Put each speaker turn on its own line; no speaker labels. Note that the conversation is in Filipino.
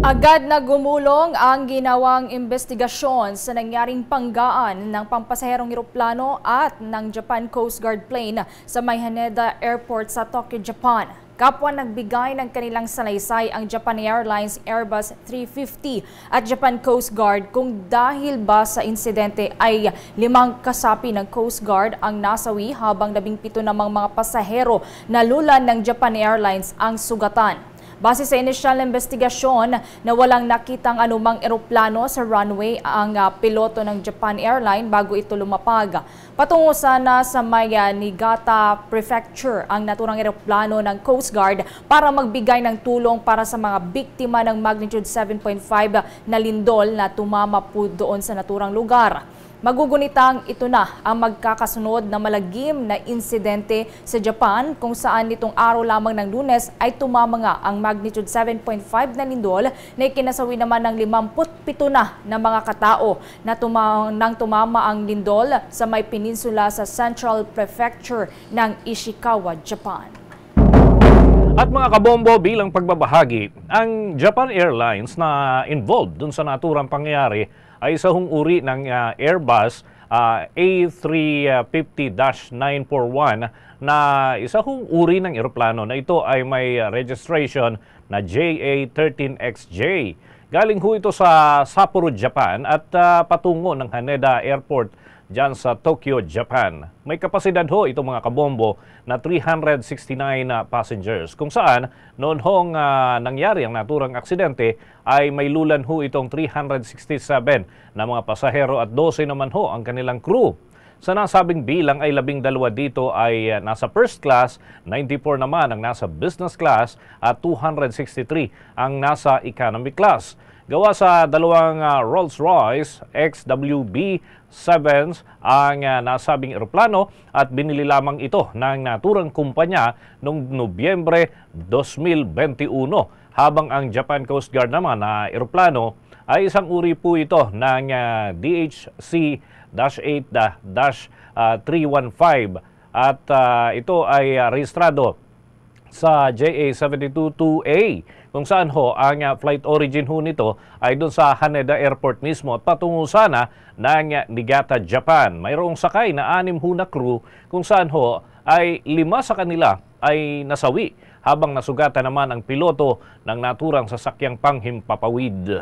Agad na gumulong ang ginawang investigasyon sa nangyaring panggaan ng pampasaherong eroplano at ng Japan Coast Guard plane sa may Haneda Airport sa Tokyo, Japan. Kapwa nagbigay ng kanilang salaysay ang Japan Airlines Airbus 350 at Japan Coast Guard kung dahil ba sa insidente ay 5 kasapi ng Coast Guard ang nasawi habang 17 namang mga pasahero na lulan ng Japan Airlines ang sugatan. Base sa inisyal na investigasyon na walang nakitang anumang eroplano sa runway ang piloto ng Japan Airlines bago ito lumapag. Patungo sana sa may Niigata Prefecture ang naturang eroplano ng Coast Guard para magbigay ng tulong para sa mga biktima ng magnitude 7.5 na lindol na tumama po doon sa naturang lugar. Magugunitang ito na ang magkakasunod na malagim na insidente sa Japan kung saan nitong araw lamang ng Lunes ay tumama nga ang magnitude 7.5 na lindol na ikinasawi naman ng 57 na mga katao na tumama ang lindol sa may peninsula sa Central Prefecture ng Ishikawa, Japan.
At mga kabombo, bilang pagbabahagi, ang Japan Airlines na involved dun sa naturang pangyayari ay isa hong uri ng Airbus A350-941 na isa hong uri ng eroplano na ito ay may registration na JA13XJ. Galing ho ito sa Sapporo, Japan at patungo ng Haneda Airport dyan sa Tokyo, Japan. May kapasidad ho itong mga kabombo na 369 passengers. Kung saan, noon hong nangyari ang naturang aksidente, ay may lulan ho itong 367 na mga pasahero at 12 naman ho ang kanilang crew. Sa nasabing bilang ay 12 dito ay nasa first class, 94 naman ang nasa business class at 263 ang nasa economy class. Gawa sa dalawang Rolls-Royce XWB-7s ang nasabing eroplano at binili lamang ito ng naturang kumpanya noong Nobyembre 2021. Habang ang Japan Coast Guard naman na eroplano ay isang uri po ito ng DHC-8-315 at ito ay rehistrado sa JA722A kung saan ho ang flight origin ho nito ay doon sa Haneda Airport mismo at patungo sana ng Niigata, Japan. Mayroong sakay na 6 ho na crew kung saan ho ay 5 sa kanila ay nasawi habang nasugatan naman ang piloto ng naturang sasakyang panghimpapawid.